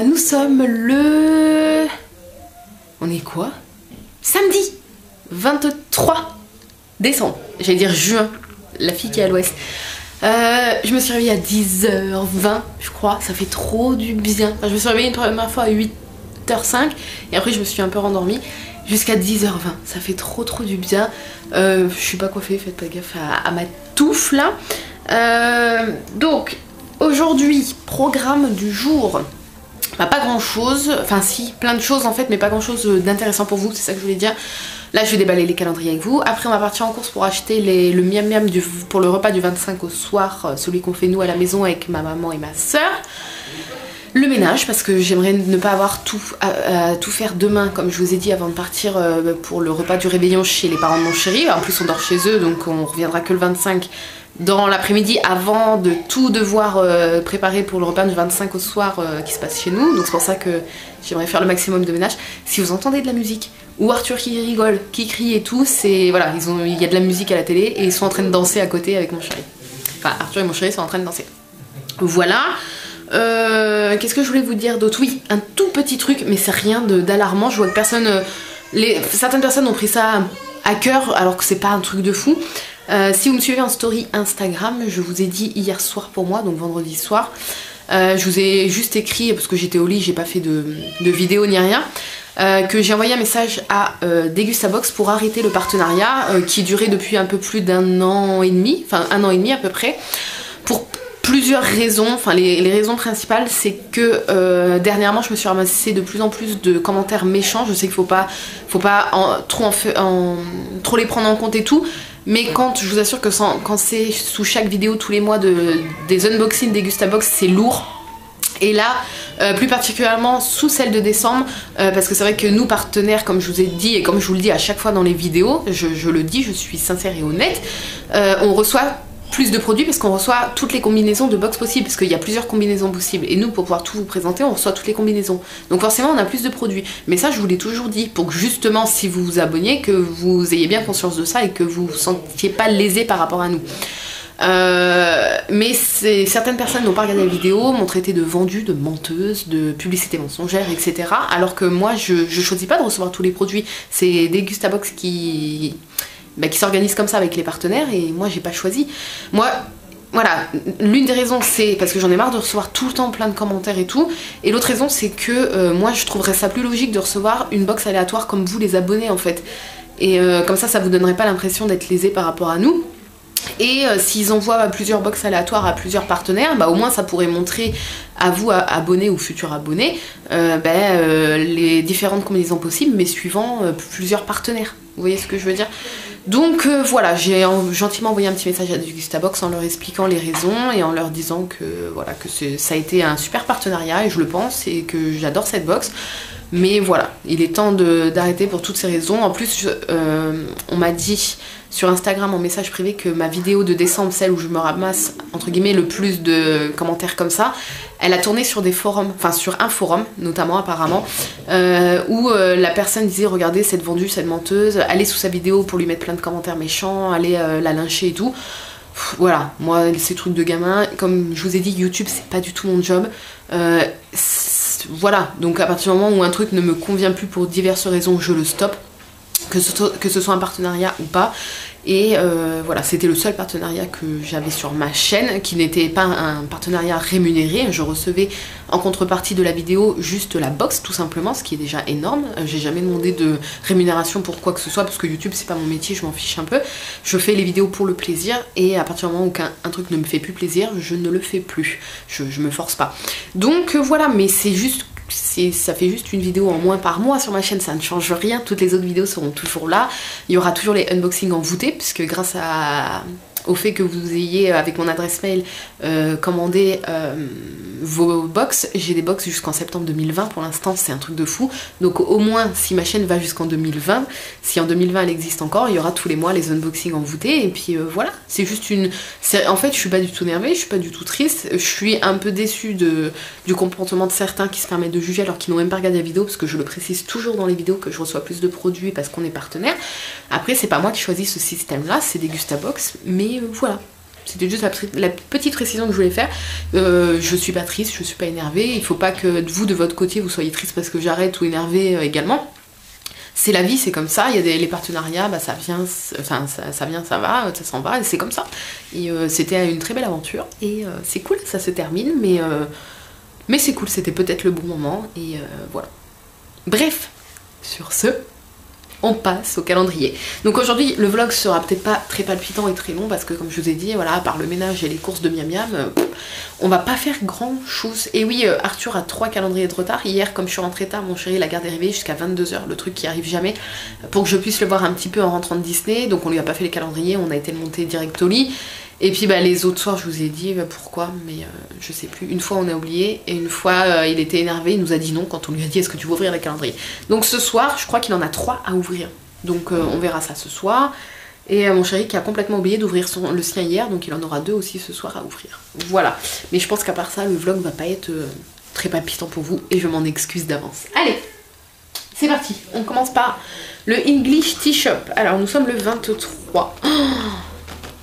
Nous sommes le... On est quoi? Samedi 23 décembre. J'allais dire juin, la fille qui est à l'ouest. Je me suis réveillée à 10h20 je crois, ça fait trop du bien. Enfin, je me suis réveillée une première fois à 8h05 et après je me suis un peu rendormie jusqu'à 10h20, ça fait trop du bien. Je suis pas coiffée, faites pas gaffe à ma touffe là. Donc aujourd'hui, programme du jour. Bah, pas grand chose, enfin si, plein de choses en fait, mais pas grand chose d'intéressant pour vous, c'est ça que je voulais dire. Là je vais déballer les calendriers avec vous. Après on va partir en course pour acheter le miam miam pour le repas du 25 au soir, celui qu'on fait nous à la maison avec ma maman et ma soeur. Le ménage, parce que j'aimerais ne pas avoir tout faire demain, comme je vous ai dit avant de partir pour le repas du réveillon chez les parents de mon chéri. En plus on dort chez eux, donc on reviendra que le 25 dans l'après-midi avant de tout devoir préparer pour le repas du 25 au soir qui se passe chez nous. Donc c'est pour ça que j'aimerais faire le maximum de ménage. Si vous entendez de la musique ou Arthur qui rigole, qui crie et tout, c'est voilà, il y a de la musique à la télé et ils sont en train de danser à côté avec mon chéri. Enfin Arthur et mon chéri sont en train de danser. Voilà. Qu'est-ce que je voulais vous dire d'autre? Oui, un tout petit truc, mais c'est rien d'alarmant. Je vois que certaines personnes ont pris ça à cœur alors que c'est pas un truc de fou. Si vous me suivez en story Instagram, je vous ai dit hier soir pour moi, donc vendredi soir, je vous ai juste écrit, parce que j'étais au lit, j'ai pas fait de vidéo ni rien, que j'ai envoyé un message à Degustabox pour arrêter le partenariat qui durait depuis un peu plus d'un an et demi, enfin un an et demi à peu près, pour plusieurs raisons. Enfin les raisons principales c'est que dernièrement je me suis ramassée de plus en plus de commentaires méchants. Je sais qu'il faut pas trop les prendre en compte et tout, mais quand je vous assure que quand c'est sous chaque vidéo tous les mois des unboxings Degustabox, c'est lourd. Et là, plus particulièrement sous celle de décembre, parce que c'est vrai que nous partenaires, comme je vous ai dit et comme je vous le dis à chaque fois dans les vidéos, je le dis, je suis sincère et honnête, on reçoit plus de produits parce qu'on reçoit toutes les combinaisons de box possibles, parce qu'il y a plusieurs combinaisons possibles et nous pour pouvoir tout vous présenter on reçoit toutes les combinaisons, donc forcément on a plus de produits. Mais ça je vous l'ai toujours dit pour que justement si vous vous abonniez que vous ayez bien conscience de ça et que vous vous sentiez pas lésé par rapport à nous. Mais certaines personnes n'ont pas regardé la vidéo, m'ont traité de vendue, de menteuse, de publicité mensongère, etc. Alors que moi je choisis pas de recevoir tous les produits, c'est Degustabox qui s'organise comme ça avec les partenaires et moi j'ai pas choisi. Moi voilà, l'une des raisons c'est parce que j'en ai marre de recevoir tout le temps plein de commentaires et tout, et l'autre raison c'est que moi je trouverais ça plus logique de recevoir une box aléatoire comme vous les abonnés en fait, et comme ça vous donnerait pas l'impression d'être lésé par rapport à nous. Et s'ils envoient plusieurs box aléatoires à plusieurs partenaires, au moins ça pourrait montrer à vous, abonnés ou futurs abonnés, les différentes combinaisons possibles, mais suivant plusieurs partenaires. Vous voyez ce que je veux dire? Donc voilà, j'ai gentiment envoyé un petit message à Degustabox en leur expliquant les raisons et en leur disant que voilà, que ça a été un super partenariat et je le pense et que j'adore cette box. Mais voilà, il est temps d'arrêter pour toutes ces raisons. En plus, on m'a dit sur Instagram en message privé que ma vidéo de décembre, celle où je me ramasse entre guillemets le plus de commentaires comme ça, elle a tourné sur des forums, enfin sur un forum notamment apparemment, où la personne disait regardez cette vendue, cette menteuse, allez sous sa vidéo pour lui mettre plein de commentaires méchants, allez la lyncher et tout. Voilà, moi ces trucs de gamin, comme je vous ai dit, YouTube c'est pas du tout mon job. Voilà, donc à partir du moment où un truc ne me convient plus pour diverses raisons, je le stoppe, que ce soit un partenariat ou pas. Et voilà, c'était le seul partenariat que j'avais sur ma chaîne, qui n'était pas un partenariat rémunéré. Je recevais en contrepartie de la vidéo juste la box tout simplement, ce qui est déjà énorme. J'ai jamais demandé de rémunération pour quoi que ce soit, parce que YouTube c'est pas mon métier, je m'en fiche un peu. Je fais les vidéos pour le plaisir, et à partir du moment où un truc ne me fait plus plaisir, je ne le fais plus, je me force pas. Donc voilà, mais c'est juste, ça fait juste une vidéo en moins par mois sur ma chaîne, ça ne change rien, toutes les autres vidéos seront toujours là, il y aura toujours les unboxings envoûtés, puisque grâce au fait que vous ayez avec mon adresse mail commandé vos box, j'ai des box jusqu'en septembre 2020 pour l'instant, c'est un truc de fou. Donc au moins si ma chaîne va jusqu'en 2020, si en 2020 elle existe encore, il y aura tous les mois les unboxings envoûtés, et puis voilà, c'est juste en fait je suis pas du tout énervée, je suis pas du tout triste, je suis un peu déçue du comportement de certains qui se permettent de juger alors qu'ils n'ont même pas regardé la vidéo, parce que je le précise toujours dans les vidéos que je reçois plus de produits parce qu'on est partenaire. Après c'est pas moi qui choisis ce système là, c'est Degustabox, mais voilà. C'était juste la petite précision que je voulais faire. Je suis pas triste, je suis pas énervée. Il faut pas que vous, de votre côté, vous soyez triste parce que j'arrête ou énervée également. C'est la vie, c'est comme ça. Il y a les partenariats, bah ça vient, enfin ça vient, ça va, ça s'en va, et c'est comme ça. Et c'était une très belle aventure. Et c'est cool, ça se termine, mais c'est cool, c'était peut-être le bon moment. Et voilà. Bref, sur ce, on passe au calendrier. Donc aujourd'hui, le vlog sera peut-être pas très palpitant et très long parce que comme je vous ai dit, voilà, à part le ménage et les courses de miam miam, on va pas faire grand chose. Et oui, Arthur a 3 calendriers de retard. Hier, comme je suis rentrée tard, mon chéri, la garde est arrivée jusqu'à 22 h, le truc qui arrive jamais, pour que je puisse le voir un petit peu en rentrant de Disney. Donc on lui a pas fait les calendriers, on a été le monter direct au lit. Et puis bah, les autres soirs, je vous ai dit pourquoi, mais je sais plus. Une fois on a oublié, et une fois il était énervé, il nous a dit non quand on lui a dit est-ce que tu veux ouvrir les calendriers. Donc ce soir, je crois qu'il en a 3 à ouvrir. Donc on verra ça ce soir. Et mon chéri qui a complètement oublié d'ouvrir le sien hier, donc il en aura 2 aussi ce soir à ouvrir. Voilà. Mais je pense qu'à part ça, le vlog va pas être très palpitant pour vous, et je m'en excuse d'avance. Allez, c'est parti. On commence par le English Tea Shop. Alors nous sommes le 23.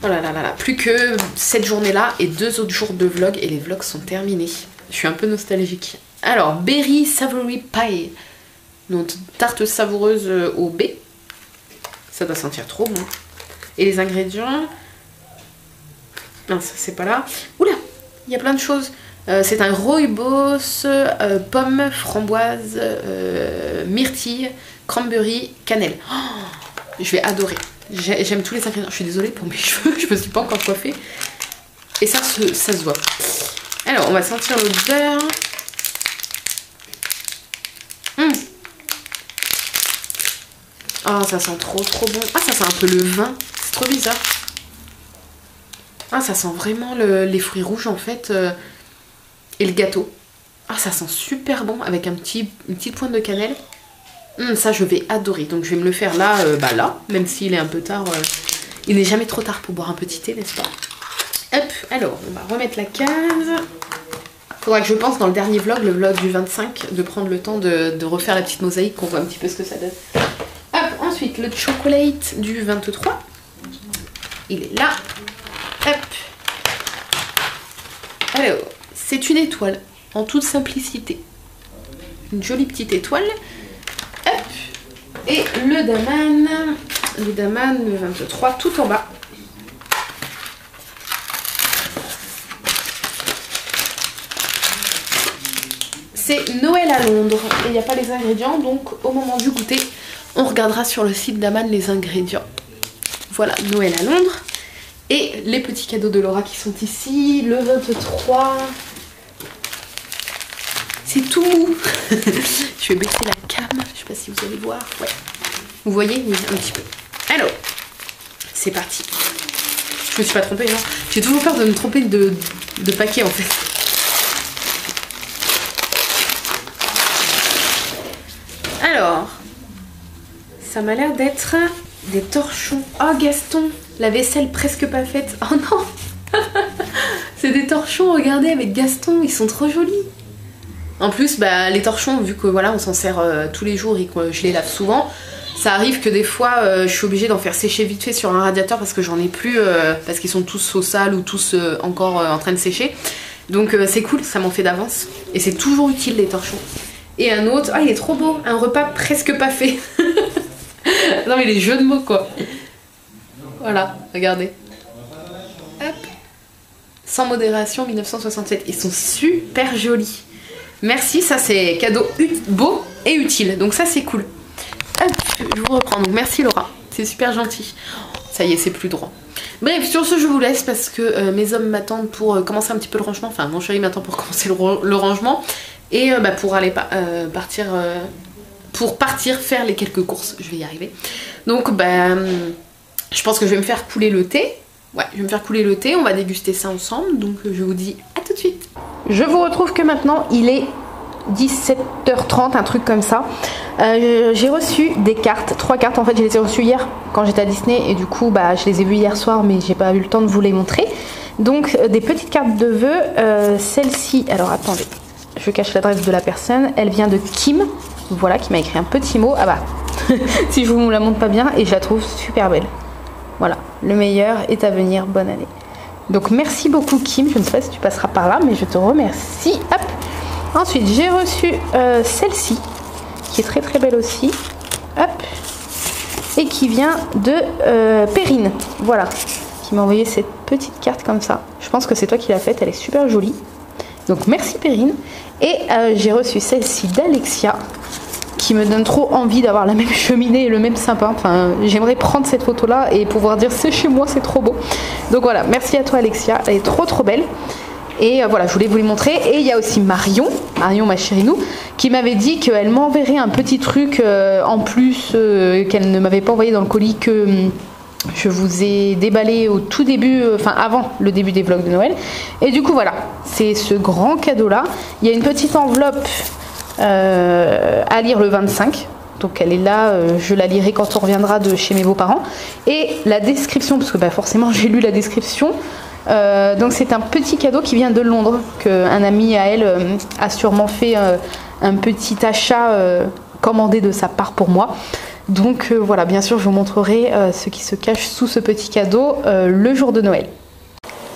Oh là là là là, plus que cette journée-là et 2 autres jours de vlog et les vlogs sont terminés. Je suis un peu nostalgique. Alors, Berry Savory Pie. Donc, tarte savoureuse au B. Ça doit sentir trop bon. Et les ingrédients... Non, ça c'est pas là. Oula, il y a plein de choses. C'est un rooibos, pommes, framboise, myrtille, cranberry, cannelle. Oh, je vais adorer. J'aime tous les ingrédients. Je suis désolée pour mes cheveux, je me suis pas encore coiffée. Et ça se voit. Alors, on va sentir l'odeur. Oh, ça sent trop bon. Ah, ça sent un peu le vin. C'est trop bizarre. Ah, ça sent vraiment les fruits rouges en fait. Et le gâteau. Ah, ça sent super bon avec une petite pointe de cannelle. Ça je vais adorer, donc je vais me le faire là, même s'il est un peu tard, il n'est jamais trop tard pour boire un petit thé, n'est-ce pas? Hop, alors on va remettre la case. Faudra que je pense dans le dernier vlog, le vlog du 25, de prendre le temps de refaire la petite mosaïque, qu'on voit un petit peu ce que ça donne. Hop, ensuite le chocolate du 23, il est là. Hop. Alors, c'est une étoile, en toute simplicité. Une jolie petite étoile. Hop. Et le daman, le 23, tout en bas. C'est Noël à Londres et il n'y a pas les ingrédients, donc au moment du goûter, on regardera sur le site d'Aman les ingrédients. Voilà, Noël à Londres. Et les petits cadeaux de Laura qui sont ici, le 23... C'est tout mou. Je vais baisser la cam, je sais pas si vous allez voir. Ouais. Vous voyez? Oui, un petit peu. Alors, c'est parti. Je me suis pas trompée, non? J'ai toujours peur de me tromper de paquet en fait. Alors, ça m'a l'air d'être des torchons. Oh Gaston, la vaisselle presque pas faite. Oh non. C'est des torchons, regardez, avec Gaston, ils sont trop jolis. En plus, bah, les torchons, vu que voilà, on s'en sert tous les jours et que je les lave souvent, ça arrive que des fois, je suis obligée d'en faire sécher vite fait sur un radiateur parce que j'en ai plus, parce qu'ils sont tous au sale ou tous encore en train de sécher. Donc c'est cool, ça m'en fait d'avance. Et c'est toujours utile les torchons. Et un autre, ah il est trop beau, un repas presque pas fait. Non mais les jeux de mots quoi. Voilà, regardez. Hop. Sans modération 1967, ils sont super jolis. Merci, ça c'est cadeau beau et utile, donc ça c'est cool. Hop, je vous reprends, donc merci Laura, c'est super gentil. Ça y est, c'est plus droit. Bref, sur ce je vous laisse parce que mes hommes m'attendent pour commencer un petit peu le rangement, enfin mon chéri m'attend pour commencer le rangement. Et pour aller partir faire les quelques courses, je vais y arriver. Donc je pense que je vais me faire couler le thé. Ouais, je vais me faire couler le thé, on va déguster ça ensemble, donc je vous dis à tout de suite. Je vous retrouve que maintenant, il est 17h30, un truc comme ça. J'ai reçu des cartes, 3 cartes, en fait je les ai reçues hier quand j'étais à Disney et du coup je les ai vues hier soir mais j'ai pas eu le temps de vous les montrer. Donc des petites cartes de vœux, celle-ci, alors attendez, je cache l'adresse de la personne, elle vient de Kim, voilà, qui m'a écrit un petit mot, ah bah, si je vous la montre pas bien, et je la trouve super belle. Voilà, le meilleur est à venir, bonne année. Donc merci beaucoup Kim, je ne sais pas si tu passeras par là, mais je te remercie. Hop. Ensuite j'ai reçu celle-ci, qui est très très belle aussi. Hop. Et qui vient de Perrine, voilà. Qui m'a envoyé cette petite carte comme ça. Je pense que c'est toi qui l'as faite, elle est super jolie. Donc merci Perrine. Et j'ai reçu celle-ci d'Alexia, qui me donne trop envie d'avoir la même cheminée et le même sapin. Enfin, j'aimerais prendre cette photo là et pouvoir dire c'est chez moi, c'est trop beau. Donc voilà, merci à toi Alexia, elle est trop trop belle. Et voilà, je voulais vous les montrer. Et il y a aussi Marion ma chérinou, qui m'avait dit qu'elle m'enverrait un petit truc en plus qu'elle ne m'avait pas envoyé dans le colis que je vous ai déballé au tout début, enfin avant le début des vlogs de Noël. Et du coup voilà, c'est ce grand cadeau là. Il y a une petite enveloppe à lire le 25. Donc elle est là, je la lirai quand on reviendra de chez mes beaux-parents. Et la description, parce que bah, forcément j'ai lu la description. Donc c'est un petit cadeau qui vient de Londres, qu'un ami à elle a sûrement fait un petit achat commandé de sa part pour moi. Donc voilà, bien sûr je vous montrerai ce qui se cache sous ce petit cadeau le jour de Noël.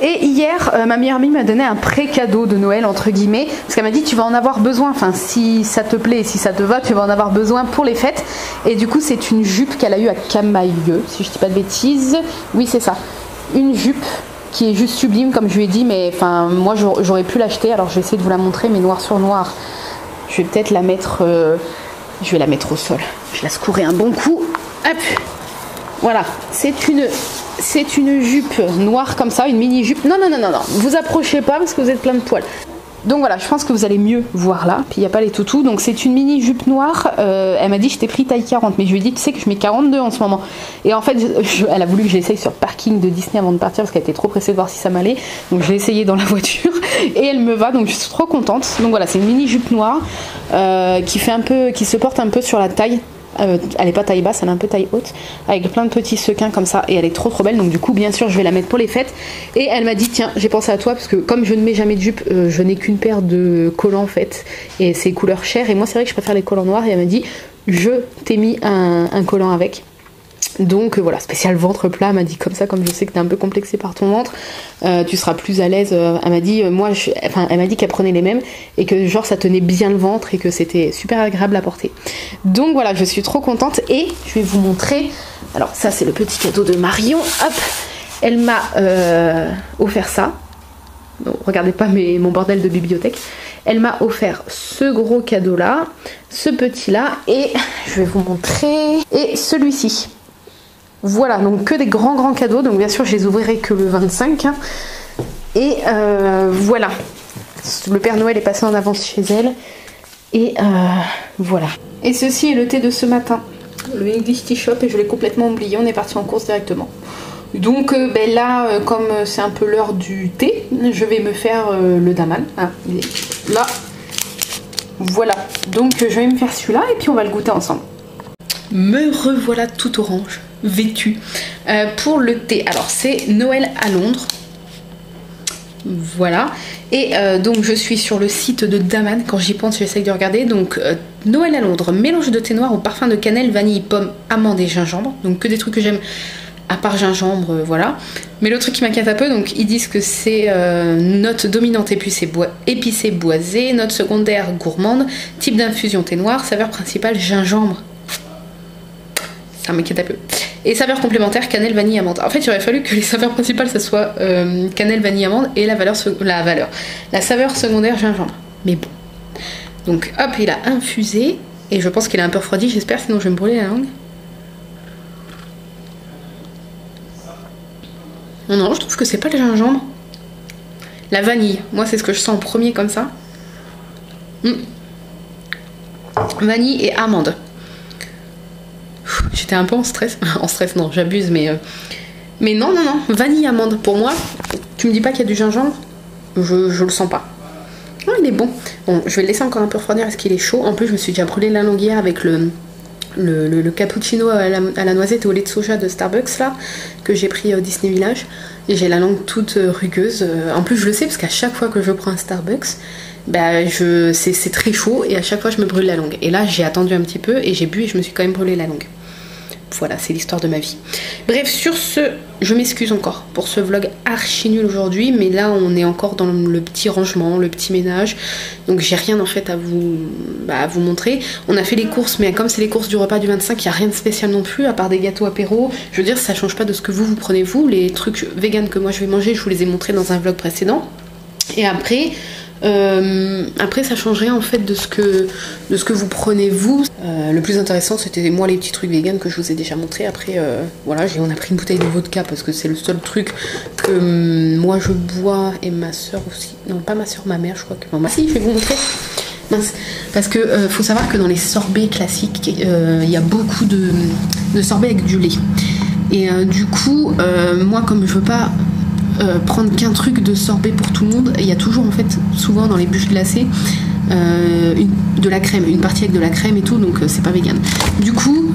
Et hier, ma meilleure amie m'a donné un pré-cadeau de Noël, entre guillemets, parce qu'elle m'a dit tu vas en avoir besoin, enfin si ça te plaît et si ça te va, tu vas en avoir besoin pour les fêtes. Et du coup c'est une jupe qu'elle a eue à Camailleux, si je dis pas de bêtises. Oui c'est ça, une jupe qui est juste sublime comme je lui ai dit, mais enfin moi j'aurais pu l'acheter, alors je vais essayer de vous la montrer, mais noir sur noir. Je vais peut-être la mettre, je vais la mettre au sol, je la secouerai un bon coup, hop, voilà, c'est une jupe noire comme ça, une mini jupe, non, vous approchez pas parce que vous êtes plein de poils. Donc voilà, je pense que vous allez mieux voir là. Puis il n'y a pas les toutous. Donc c'est une mini jupe noire. Elle m'a dit je t'ai pris taille 40. Mais je lui ai dit tu sais que je mets 42 en ce moment. Et en fait elle a voulu que j'essaye sur le parking de Disney avant de partir parce qu'elle était trop pressée de voir si ça m'allait. Donc je l'ai essayé dans la voiture et elle me va. Donc je suis trop contente. Donc voilà, c'est une mini jupe noire qui se porte un peu sur la taille. Elle est pas taille basse, elle est un peu taille haute, avec plein de petits sequins comme ça, et elle est trop trop belle. Donc du coup bien sûr je vais la mettre pour les fêtes. Et elle m'a dit tiens j'ai pensé à toi parce que comme je ne mets jamais de jupe, je n'ai qu'une paire de collants en fait, et c'est couleur chair, et moi c'est vrai que je préfère les collants noirs. Et elle m'a dit je t'ai mis un collant avec. Donc voilà, spécial ventre plat, elle m'a dit comme ça, comme je sais que t'es un peu complexée par ton ventre, tu seras plus à l'aise. Elle m'a dit, elle m'a dit qu'elle prenait les mêmes et que genre ça tenait bien le ventre et que c'était super agréable à porter. Donc voilà, je suis trop contente et je vais vous montrer. Alors ça c'est le petit cadeau de Marion, hop, elle m'a offert ça. Donc, regardez pas mon bordel de bibliothèque. Elle m'a offert ce gros cadeau là, ce petit là, et je vais vous montrer, et celui-ci. Voilà, donc que des grands cadeaux, donc bien sûr je les ouvrirai que le 25. Hein. Et voilà, le Père Noël est passé en avance chez elle. Et voilà. Et ceci est le thé de ce matin, le English Tea Shop, et je l'ai complètement oublié, on est parti en course directement. Donc ben là, comme c'est un peu l'heure du thé, je vais me faire le daman. Ah, il est là. Voilà, donc je vais me faire celui-là et puis on va le goûter ensemble. Me revoilà tout orange, vêtue pour le thé. Alors c'est Noël à Londres. Voilà. Et donc je suis sur le site de Daman. Quand j'y pense, j'essaye de regarder. Donc Noël à Londres, mélange de thé noir au parfum de cannelle, vanille, pomme, amande et gingembre. Donc que des trucs que j'aime. À part gingembre, voilà. Mais le truc qui m'inquiète un peu, donc ils disent que c'est note dominante épicée boisée, note secondaire gourmande, type d'infusion thé noir, saveur principale gingembre. Ça m'inquiète un peu. Et saveur complémentaire cannelle, vanille, amande. En fait, il aurait fallu que les saveurs principales ça soit cannelle, vanille, amande et la saveur secondaire gingembre. Mais bon. Donc hop, il a infusé et je pense qu'il a un peu refroidi, j'espère, sinon je vais me brûler la langue. Non, je trouve que c'est pas le gingembre. La vanille, moi c'est ce que je sens en premier comme ça. Vanille et amande. J'étais un peu en stress. En stress, non, j'abuse, mais non, vanille amande. Pour moi, tu me dis pas qu'il y a du gingembre, je le sens pas. Oh, il est bon. Bon, je vais le laisser encore un peu refroidir parce qu'il est chaud. En plus, je me suis déjà brûlé la langue hier avec le cappuccino à la noisette et au lait de soja de Starbucks là que j'ai pris au Disney Village et j'ai la langue toute rugueuse. En plus je le sais parce qu'à chaque fois que je prends un Starbucks bah, c'est très chaud et à chaque fois je me brûle la langue et là j'ai attendu un petit peu et j'ai bu et je me suis quand même brûlé la langue. voilà, c'est l'histoire de ma vie. Bref, sur ce, je m'excuse encore pour ce vlog archi nul aujourd'hui, mais là on est encore dans le petit rangement, le petit ménage, donc j'ai rien en fait à vous montrer. On a fait les courses, mais comme c'est les courses du repas du 25, il n'y a rien de spécial non plus, à part des gâteaux apéro. Je veux dire, ça change pas de ce que vous prenez vous. Les trucs vegan que moi je vais manger, je vous les ai montrés dans un vlog précédent. Et après ça change rien en fait de ce que vous prenez vous. Le plus intéressant c'était moi les petits trucs vegan que je vous ai déjà montré. Après voilà, on a pris une bouteille de vodka parce que c'est le seul truc que moi je bois, et ma soeur aussi. Non, pas ma soeur, ma mère je crois que... Non, si, je vais vous montrer. Mince. Parce que faut savoir que dans les sorbets classiques il y a beaucoup de sorbets avec du lait. Et du coup moi comme je veux pas prendre qu'un truc de sorbet pour tout le monde, il y a toujours en fait souvent dans les bûches glacées de la crème, une partie avec de la crème et tout, donc c'est pas vegan. Du coup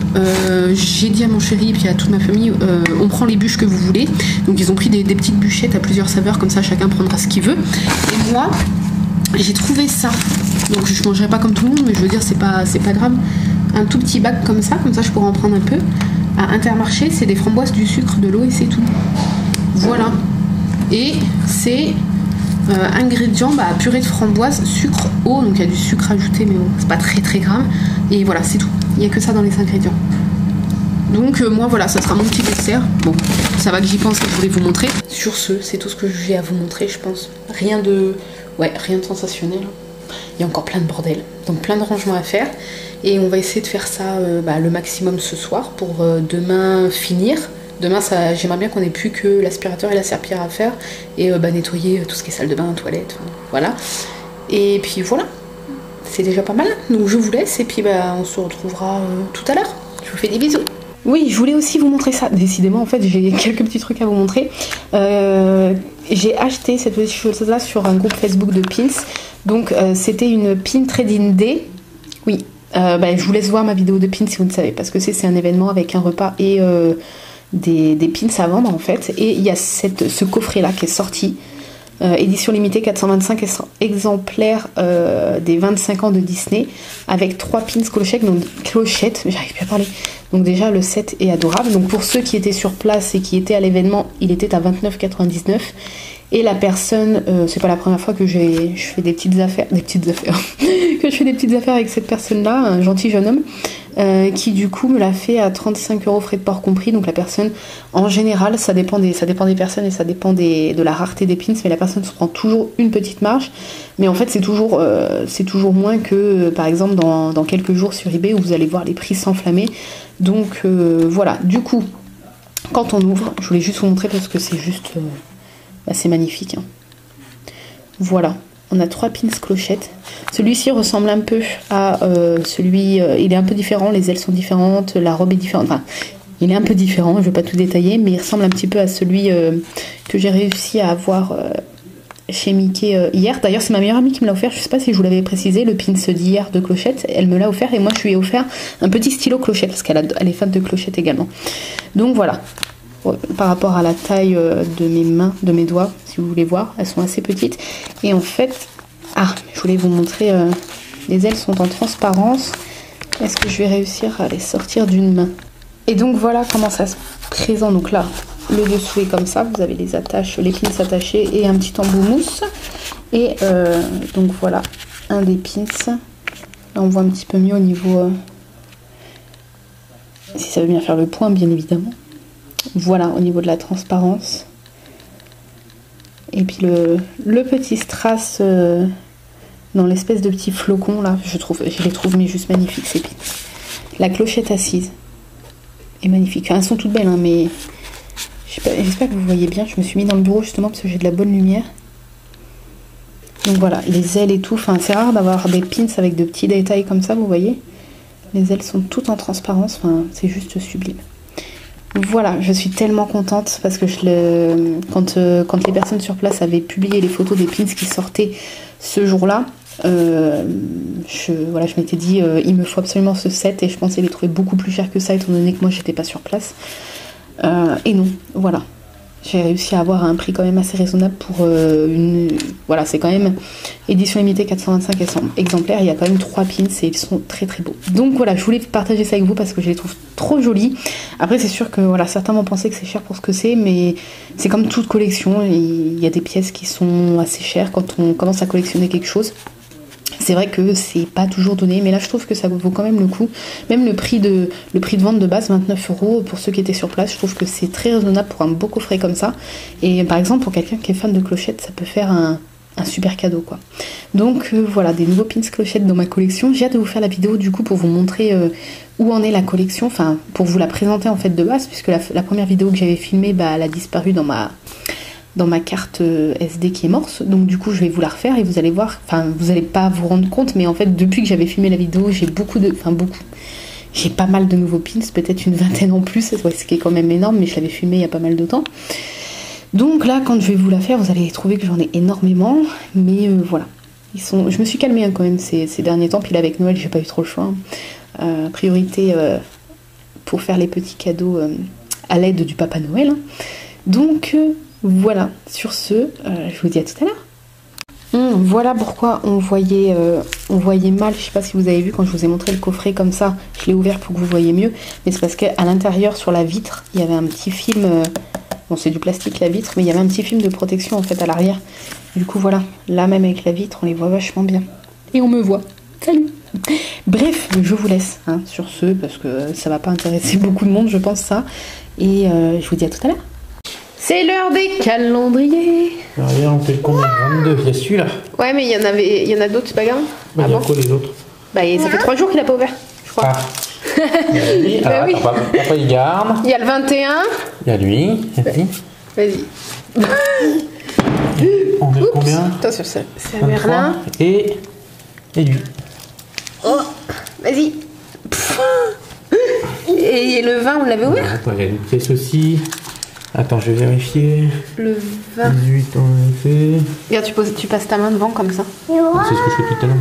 j'ai dit à mon chéri et puis à toute ma famille, on prend les bûches que vous voulez. Donc ils ont pris des petites bûchettes à plusieurs saveurs, comme ça chacun prendra ce qu'il veut. Et moi j'ai trouvé ça, donc je mangerai pas comme tout le monde, mais je veux dire c'est pas grave, un tout petit bac comme ça je pourrais en prendre un peu. À Intermarché, c'est des framboises, du sucre, de l'eau et c'est tout. Voilà. Et c'est ingrédients, purée de framboise, sucre, eau, donc il y a du sucre ajouté, mais bon, c'est pas très grave. Et voilà, c'est tout. Il n'y a que ça dans les ingrédients. Donc moi voilà, ça sera mon petit dessert. Bon, ça va que j'y pense, que je voulais vous montrer. Sur ce, c'est tout ce que j'ai à vous montrer, je pense. Rien de sensationnel. Il y a encore plein de bordel, donc plein de rangements à faire. Et on va essayer de faire ça le maximum ce soir pour demain finir. Demain, j'aimerais bien qu'on ait plus que l'aspirateur et la serpillière à faire et nettoyer tout ce qui est salle de bain, toilette, voilà. Et puis voilà, c'est déjà pas mal. Donc je vous laisse et puis on se retrouvera tout à l'heure. Je vous fais des bisous. Oui, je voulais aussi vous montrer ça. Décidément, en fait, j'ai quelques petits trucs à vous montrer. J'ai acheté cette petite chose-là sur un groupe Facebook de pins. Donc c'était une pin trading day. Oui, je vous laisse voir ma vidéo de pins si vous ne savez, parce que c'est un événement avec un repas et des pins à vendre en fait. Et il y a ce coffret là qui est sorti, édition limitée, 425 exemplaires des 25 ans de Disney, avec 3 pins clochettes, j'arrive plus à parler. Donc déjà le set est adorable. Donc pour ceux qui étaient sur place et qui étaient à l'événement, il était à 29,99 €. Et la personne, c'est pas la première fois que je fais des petites affaires, que je fais des petites affaires avec cette personne-là, un gentil jeune homme, qui du coup me l'a fait à 35 € frais de port compris. Donc la personne, en général, ça dépend des personnes et ça dépend de la rareté des pins, mais la personne se prend toujours une petite marge. Mais en fait, c'est toujours moins que, par exemple, dans quelques jours sur eBay où vous allez voir les prix s'enflammer. Donc voilà, du coup, quand on ouvre, je voulais juste vous montrer parce que c'est juste... c'est magnifique, hein. Voilà, on a 3 pins clochettes. Celui-ci ressemble un peu à celui... il est un peu différent, les ailes sont différentes, la robe est différente. Enfin, il est un peu différent, je ne vais pas tout détailler, mais il ressemble un petit peu à celui que j'ai réussi à avoir chez Mickey hier. D'ailleurs, c'est ma meilleure amie qui me l'a offert. Je ne sais pas si je vous l'avais précisé, le pins d'hier de clochette. Elle me l'a offert et moi, je lui ai offert un petit stylo clochette parce qu'elle est fan de clochette également. Donc voilà. Par rapport à la taille de mes mains, de mes doigts, si vous voulez voir, elles sont assez petites. Et en fait, je voulais vous montrer, les ailes sont en transparence. Est-ce que je vais réussir à les sortir d'une main? Et donc voilà comment ça se présente. Donc là, le dessous est comme ça, vous avez les attaches, les pins attachés et un petit embout mousse. Et donc voilà, un des pins. Là on voit un petit peu mieux au niveau, si ça veut bien faire le point, bien évidemment. Voilà, au niveau de la transparence. Et puis le petit strass dans l'espèce de petit flocon là, je les trouve mais juste magnifiques ces pins. La clochette assise est magnifique. Enfin, elles sont toutes belles, hein, mais j'espère que vous voyez bien. Je me suis mis dans le bureau justement parce que j'ai de la bonne lumière. Donc voilà, les ailes et tout. Enfin, c'est rare d'avoir des pins avec de petits détails comme ça, vous voyez. Les ailes sont toutes en transparence. Enfin, c'est juste sublime. Voilà, je suis tellement contente parce que quand les personnes sur place avaient publié les photos des pins qui sortaient ce jour-là, je m'étais dit il me faut absolument ce set et je pensais les trouver beaucoup plus chers que ça étant donné que moi j'étais pas sur place. Et non, voilà. j'ai réussi à avoir un prix quand même assez raisonnable pour une... Voilà, c'est quand même édition limitée 425 exemplaires. Il y a quand même 3 pins et ils sont très très beaux. Donc voilà, je voulais partager ça avec vous parce que je les trouve trop jolis. Après, c'est sûr que voilà, certains vont penser que c'est cher pour ce que c'est, mais c'est comme toute collection. Il y a des pièces qui sont assez chères quand on commence à collectionner quelque chose. C'est vrai que c'est pas toujours donné, mais là je trouve que ça vaut quand même le coup. Même le prix de vente de base, 29 € pour ceux qui étaient sur place, je trouve que c'est très raisonnable pour un beau coffret comme ça. Et par exemple, pour quelqu'un qui est fan de clochettes, ça peut faire un super cadeau quoi. Donc voilà, des nouveaux pins clochettes dans ma collection. J'ai hâte de vous faire la vidéo du coup pour vous montrer où en est la collection, enfin pour vous la présenter en fait de base, puisque la première vidéo que j'avais filmée, bah, elle a disparu dans ma carte SD qui est morte, donc du coup je vais vous la refaire et vous allez voir, enfin vous allez pas vous rendre compte, mais en fait depuis que j'avais filmé la vidéo, j'ai j'ai pas mal de nouveaux pins, peut-être une vingtaine en plus, ce qui est quand même énorme, mais je l'avais filmé il y a pas mal de temps. Donc là quand je vais vous la faire, vous allez trouver que j'en ai énormément, mais voilà, je me suis calmée hein, quand même ces derniers temps, puis là avec Noël j'ai pas eu trop le choix, priorité pour faire les petits cadeaux à l'aide du Papa Noël, donc voilà, sur ce, je vous dis à tout à l'heure. Voilà pourquoi on voyait mal, je sais pas si vous avez vu quand je vous ai montré le coffret comme ça, je l'ai ouvert pour que vous voyez mieux, mais c'est parce qu'à l'intérieur sur la vitre, il y avait un petit film, bon c'est du plastique la vitre, mais il y avait un petit film de protection en fait à l'arrière. Du coup voilà, là même avec la vitre, on les voit vachement bien. Et on me voit. Salut. Bref, je vous laisse hein, sur ce, parce que ça va pas intéresser beaucoup de monde, je pense ça. Et je vous dis à tout à l'heure. C'est l'heure des calendriers. Regarde, on fait le combien? 22, il y a celui-là. Ouais, mais il y en a d'autres, c'est pas grave. Bah, il y a quoi les autres? Bah, ça fait 3 jours qu'il a pas ouvert, je crois. Ah. Il y a lui. Alors, oui. Papa, il garde. Il y a le 21. Il y a lui. Vas-y. On est combien? Attention, c'est à Merlin. Et lui. Oh, vas-y. Et le 20, on l'avait ouvert? Attends, il y a une pièce aussi. Attends, je vais vérifier. Le 20. 18, on l'a fait. Regarde, tu passes ta main devant comme ça. C'est ce que je fais tout à l'heure.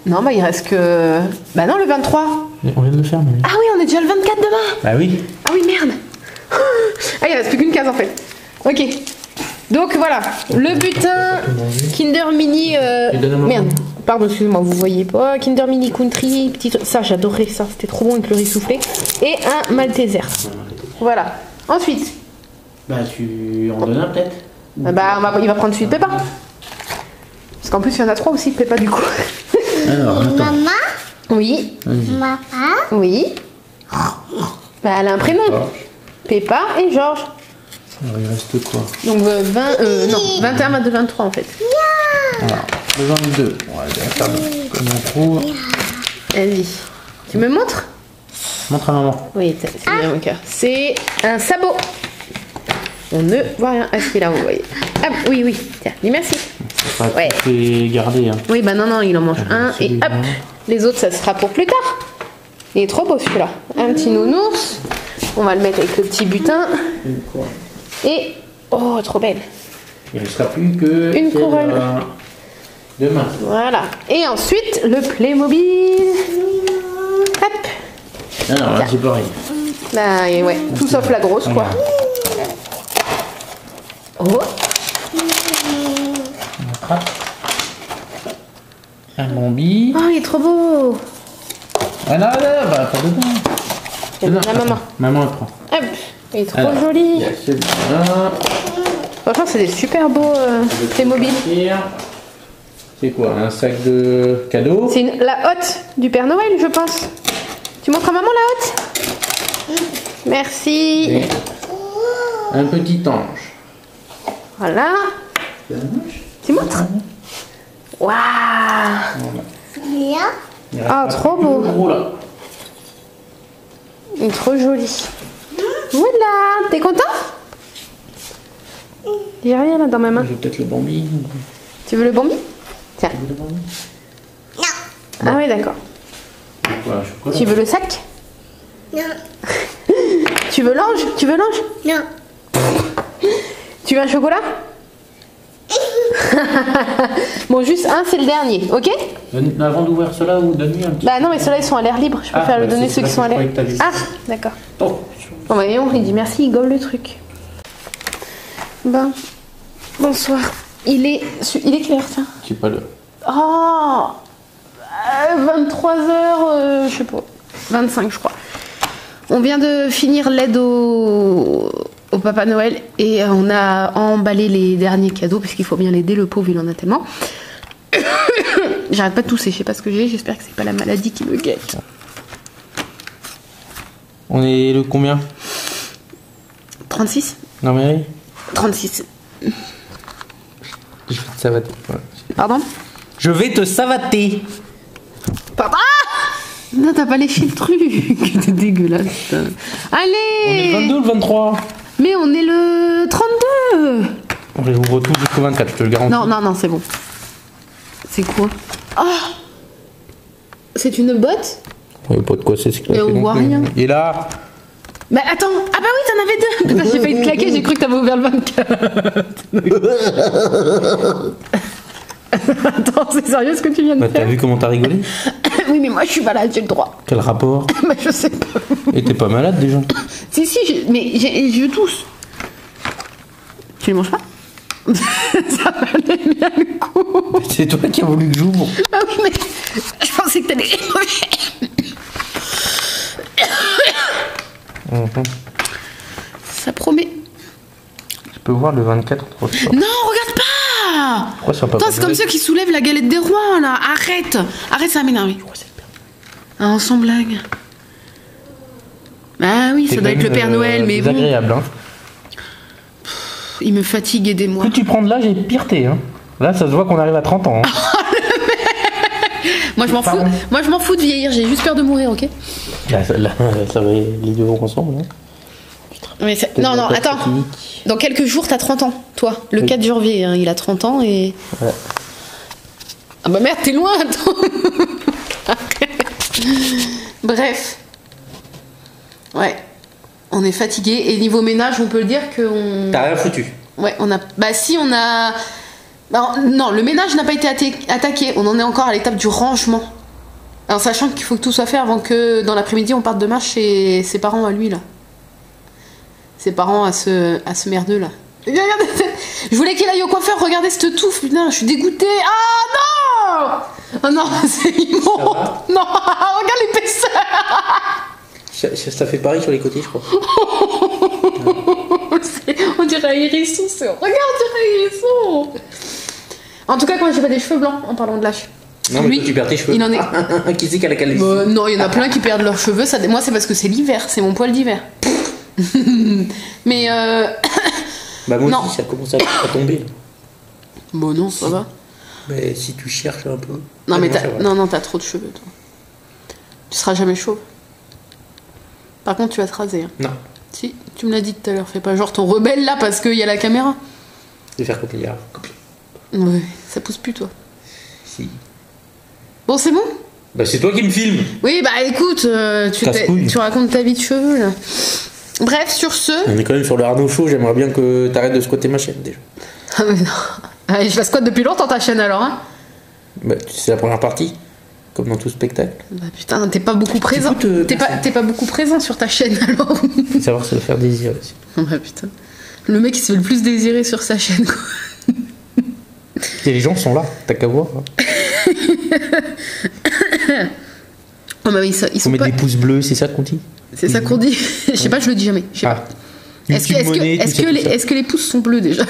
Non, bah il reste que... Bah non, le 23. On vient de le faire, mais... Ah oui, on est déjà le 24 demain. Bah oui. Ah oui, merde. Ah, il reste plus qu'une case en fait. Ok. Donc voilà, le butin Kinder Mini... Merde, pardon, excusez-moi, vous voyez pas. Kinder Mini Country, petit... Ça, j'adorais ça, c'était trop bon avec le riz soufflé. Et un Malteser. Voilà. Ensuite... Bah tu en donnes un peut-être. Bah il va prendre celui de Peppa. Parce qu'en plus il y en a 3 aussi de Peppa du coup. Alors, attends. Maman? Oui. Papa? Oui. Bah elle a un prénom. Peppa et Georges. Alors il reste quoi? Donc 21, 22, 23 en fait. Alors, le 22. On va faire comme on trouve. Vas-y. Tu me montres? Montre à maman. Oui, c'est bien mon cœur. C'est un sabot. On ne voit rien. Ah, celui-là, vous voyez. Ah, oui, oui. Tiens, dis merci. C'est pas tout est gardé. Hein. Oui, bah non, il en mange un. Et hop, les autres, ça sera pour plus tard. Il est trop beau celui-là. Un petit nounours. On va le mettre avec le petit butin. Et, oh, trop belle. Il ne restera plus que... Une couronne. Demain. Voilà. Et ensuite, le Playmobil. Hop. Non, là, c'est pareil. Bah, et ouais. Tout sauf la grosse, quoi. Oh. On attrape. Un Bambi. Oh, il est trop beau. Ah non, bah pas dedans. C'est la maman. Maman elle prend. Hop. Il est trop joli. Il y a celui-là. Franchement, c'est des super beaux Playmobil. C'est quoi? Un sac de cadeaux? C'est la hotte du Père Noël, je pense. Tu montres à maman la hotte? Merci. Et un petit ange. Voilà. Tu montres? Waouh. Ah, trop beau. Gros, là. Il est trop joli. Voilà. T'es content? Il n'y a rien là dans ma main. J'ai peut-être le Bambi. Tu veux le Bambi? Tiens. Tu veux le Bambi? Ah oui, d'accord. Voilà, chocolat. Tu veux le sac? Non. Tu veux l'ange? Tu veux l'ange? Non. Tu veux un chocolat? Bon, juste un, c'est le dernier, ok? Avant d'ouvrir cela ou donner un petit... Bah non, mais ceux-là, ils sont à l'air libre. Je préfère le donner ceux qui sont à l'air. Ah, d'accord. Oh. Bon, bah voyons, il dit merci, il gobe le truc. Ben, bonsoir. Il est quelle heure, tiens? Je sais pas le. Oh 23h, je sais pas. 25, je crois. On vient de finir l'aide au Papa Noël et on a emballé les derniers cadeaux parce qu'il faut bien l'aider, le pauvre, il en a tellement. J'arrête pas de tousser, je sais pas ce que j'ai, j'espère que c'est pas la maladie qui me guette. On est le combien? 36? Non mais oui. 36. Je vais te savater. Voilà. Pardon? Je vais te savater. Papa! Non, t'as pas léché le truc. T'es dégueulasse. Allez! On est le 22 ou le 23? Mais on est le 32! On les ouvre tous jusqu'au 24, je te le garantis. Non, c'est bon. C'est quoi? Oh! C'est une botte? Ouais, pas de quoi c'est ce qu'il a Mais fait on non voit plus. rien. Et là, Mais attends! Ah bah oui, t'en avais deux! Putain, j'ai failli te claquer, j'ai cru que t'avais ouvert le 24. Attends, c'est sérieux ce que tu viens de bah, t'as faire? vu comment t'as rigolé? Oui, mais moi je suis malade, j'ai le droit. Quel rapport? Bah je sais pas. Et t'es pas malade déjà? Si, mais je tousse. Tu les manges pas? Ça valait bien le coup. C'est toi qui as voulu que j'ouvre. Ah oui, mais je pensais que t'allais les manger. Ça promet. Je peux voir le 24 trop fort. Non, regarde pas. Pourquoi ça va pas Attends, c'est comme ceux qui soulèvent la galette des rois, là. Arrête. Arrête, ça m'énerve. Ah, sans blague. Ah oui, ça doit être le Père Noël, mais bon. C'est agréable, hein. Il me fatigue, aidez-moi. Plus tu prends de l'âge et pire t'es, hein. Là, ça se voit qu'on arrive à 30 ans. Hein. Moi, je m'en fous. Moi, je m'en fous de vieillir. J'ai juste peur de mourir, ok? Là, ça va, les deux vont ensemble, hein. Mais non, attends. Dans quelques jours, t'as 30 ans, toi. Le 4 janvier, hein, il a 30 ans et... Ouais. Ah bah merde, t'es loin, attends. Bref. Ouais. On est fatigué. Et niveau ménage, on peut le dire qu'on... T'as rien foutu. Ouais, on a... Bah si, on a... Bah, non, le ménage n'a pas été attaqué. On en est encore à l'étape du rangement. En sachant qu'il faut que tout soit fait avant que dans l'après-midi, on parte demain chez ses parents à lui, là. Ses parents à ce merdeux là. Je voulais qu'il aille au coiffeur, regardez cette touffe, putain, je suis dégoûtée. Ah non! Oh non, c'est immonde. Non, regarde l'épaisseur. Ça fait pareil sur les côtés, je crois. On dirait un hérisson, regarde, on dirait un hérisson. En tout cas, quand j'ai pas des cheveux blancs, en parlant de l'âge. Non, mais toi, tu perds tes cheveux. Il en est. Qui c'est qui a la calvitie? Non, il y en a plein qui perdent leurs cheveux. Ça... Moi, c'est parce que c'est l'hiver, c'est mon poil d'hiver. Mais Bah moi non. aussi ça commence à tomber là. Bon non, ça va. Mais si tu cherches un peu. Non mais ça va. non, t'as trop de cheveux toi. Tu seras jamais chauve. Par contre tu vas te raser. Hein. Non. Si, tu me l'as dit tout à l'heure, fais pas genre ton rebelle là parce qu'il y a la caméra. Je vais faire copier. Ouais, ça pousse plus toi. Si. Bon c'est bon? Bah c'est toi qui me filmes. Oui bah écoute, tu racontes ta vie de cheveux là. Bref, sur ce... On est quand même sur le Arnaud Show, j'aimerais bien que t'arrêtes de squatter ma chaîne déjà. Ah mais non. Allez, je la squatte depuis longtemps ta chaîne alors hein. Bah c'est la première partie, comme dans tout spectacle. Bah putain, t'es pas beaucoup présent. T'es pas beaucoup présent sur ta chaîne alors. Faut savoir se faire désirer aussi. Bah putain. Le mec il se fait le plus désirer sur sa chaîne quoi. Et les gens sont là, t'as qu'à voir. Hein. Oh bah oui, ils faut mettre des pouces bleus, c'est ça qu'on dit? C'est ça qu'on dit. Je sais pas, je le dis jamais. Je sais pas. Est-ce que les pouces sont bleus déjà?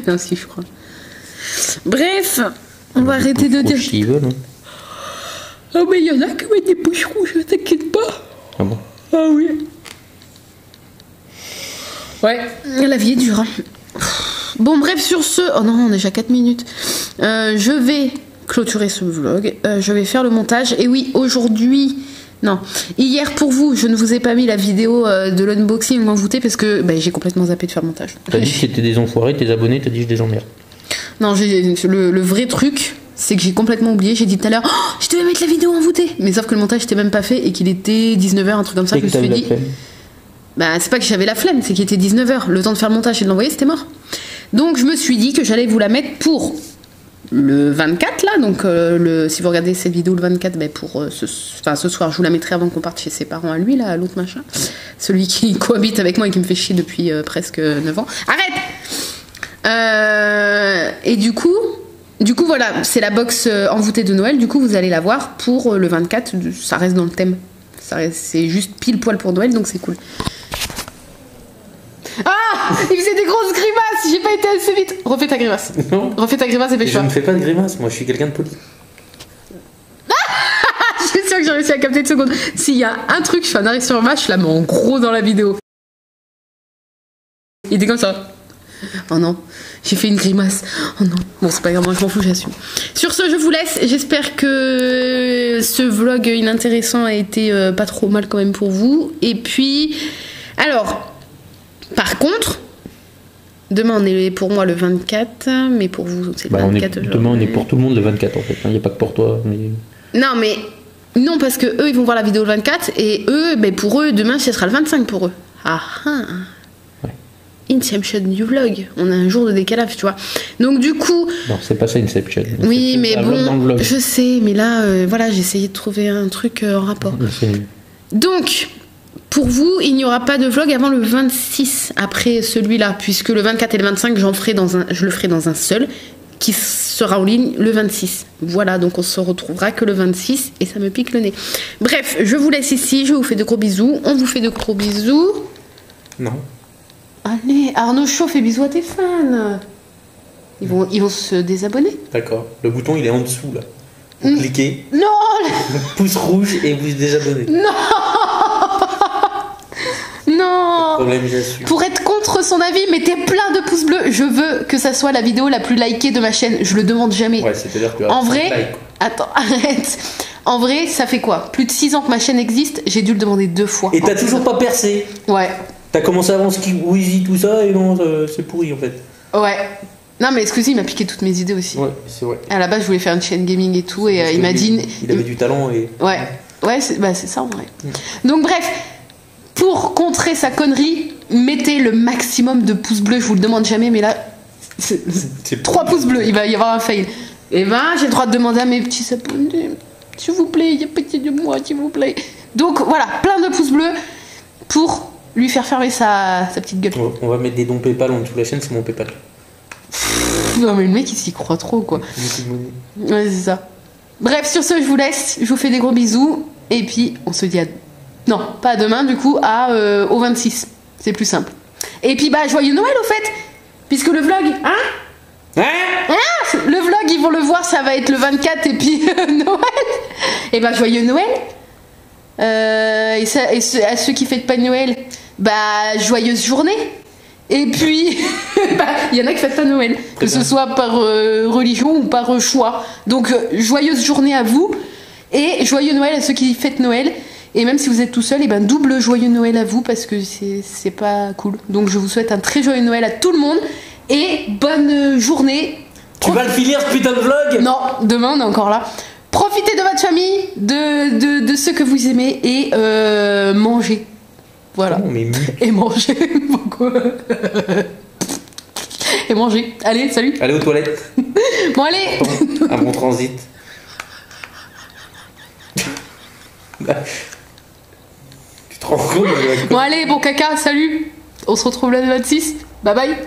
Non, si, je crois. Bref, on va arrêter de dire. Ah, mais il y en a qui mettent des pouces rouges, t'inquiète pas. Ah bon? Ah oui. Ouais, la vie est dure. Hein. Bon, bref, sur ce. Oh non, on est déjà 4 minutes. Je vais clôturer ce vlog. Je vais faire le montage. Et oui, aujourd'hui. Non, hier pour vous, je ne vous ai pas mis la vidéo de l'unboxing envoûté parce que bah, j'ai complètement zappé de faire le montage. T'as dit que c'était des enfoirés, tes abonnés, t'as dit je les emmerde. Non, le vrai truc, c'est que j'ai complètement oublié. J'ai dit tout à l'heure, oh, je devais mettre la vidéo envoûtée. Mais sauf que le montage n'était même pas fait et qu'il était 19h, un truc comme ça. Et je me suis dit, bah c'est pas que j'avais la flemme, c'est qu'il était 19h. Le temps de faire le montage et de l'envoyer, c'était mort. Donc je me suis dit que j'allais vous la mettre pour le 24 là, donc si vous regardez cette vidéo le 24, ben pour ce soir, je vous la mettrai avant qu'on parte chez ses parents à lui là, à l'autre machin, celui qui cohabite avec moi et qui me fait chier depuis presque 9 ans. Arrête. Et du coup voilà, c'est la box envoûtée de Noël. Du coup, vous allez la voir pour le 24. Ça reste dans le thème. C'est juste pile poil pour Noël, donc c'est cool. Ah, il faisait des grosses grimaces. J'ai pas été assez vite. Refais ta grimace. Non. Refais ta grimace et fais Je choix. ne fais pas de grimace, moi je suis quelqu'un de poli. Je suis sûre que j'ai réussi à capter 2 secondes. S'il y a un truc, je fais un arrêt sur image, je la mets en gros dans la vidéo. Il était comme ça. Oh non, j'ai fait une grimace. Oh non. Bon, c'est pas grave, moi je m'en fous, j'assume. Sur ce, je vous laisse. J'espère que ce vlog inintéressant a été pas trop mal quand même pour vous. Et puis, alors, par contre, demain on est pour moi le 24, mais pour vous c'est le 24. Demain on est pour tout le monde le 24 en fait. Il n'y a pas que pour toi. Mais... Non, mais non, parce que eux ils vont voir la vidéo le 24 et eux, ben, pour eux, demain ce sera le 25 pour eux. Ah ah. Inception du vlog, on a un jour de décalage, tu vois. Donc du coup... Non, c'est pas ça Inception. Oui, mais dans le bon, vlog. je sais, mais là, voilà, j'ai essayé de trouver un truc en rapport. Donc, pour vous, il n'y aura pas de vlog avant le 26, après celui-là, puisque le 24 et le 25, je le ferai dans un seul, qui sera en ligne le 26. Voilà, donc on se retrouvera que le 26, et ça me pique le nez. Bref, je vous laisse ici, je vous fais de gros bisous, on vous fait de gros bisous. Non. Allez, Arnaud Chaud fait bisous à tes fans. Ils vont se désabonner. D'accord. Le bouton il est en dessous là. Vous cliquez, Non. pouce rouge et vous désabonnez. Non. Problème, j'assume. Pour être contre son avis, mettez plein de pouces bleus. Je veux que ça soit la vidéo la plus likée de ma chaîne. Je le demande jamais. Ouais, c'est-à-dire que. En 5 vrai, likes. attends, arrête. En vrai, ça fait quoi? Plus de 6 ans que ma chaîne existe. J'ai dû le demander 2 fois. Et t'as toujours pas percé. Ouais. T'as commencé avant Squeezie, tout ça, et non, c'est pourri en fait. Ouais. Non, mais excusez, il m'a piqué toutes mes idées aussi. Ouais, c'est vrai. À la base, je voulais faire une chaîne gaming et tout, et Parce il que m'a lui, dit. Il avait du talent et. Ouais, ouais, c'est ça en vrai. Donc bref, pour contrer sa connerie, mettez le maximum de pouces bleus. Je vous le demande jamais, mais là, C'est 3 pouces bleus, il va y avoir un fail. Et ben, j'ai le droit de demander à mes petits abonnés, s'il vous plaît, il y a pitié de moi, s'il vous plaît. Donc voilà, plein de pouces bleus pour lui faire fermer sa petite gueule. On va mettre des dons PayPal en dessous de la chaîne, c'est mon PayPal. Non mais le mec il s'y croit trop quoi. Ouais, c'est ça. Bref, sur ce, je vous laisse, je vous fais des gros bisous, et puis on se dit à... Non, pas à demain, du coup, au 26. C'est plus simple. Et puis bah, joyeux Noël au fait, puisque le vlog, hein le vlog, ils vont le voir, ça va être le 24, et puis Noël. Et bah, joyeux Noël. À ceux qui fêtent pas Noël, bah, joyeuse journée. Et puis, il y en a qui fêtent pas Noël, que ce soit par religion ou par choix. Donc, joyeuse journée à vous, et joyeux Noël à ceux qui fêtent Noël. Et même si vous êtes tout seul, et ben double joyeux Noël à vous, parce que c'est pas cool. Donc, je vous souhaite un très joyeux Noël à tout le monde, et bonne journée. Tu vas le finir ce putain de vlog? Non, demain on est encore là. Profitez de votre famille, de ceux que vous aimez, et mangez. Voilà. Oh, mais... Et manger beaucoup. Et manger. Allez, salut. Allez aux toilettes. Bon, allez. Un bon transit. Tu te rends compte? Bon, allez, bon caca, salut. On se retrouve le 26. Bye bye.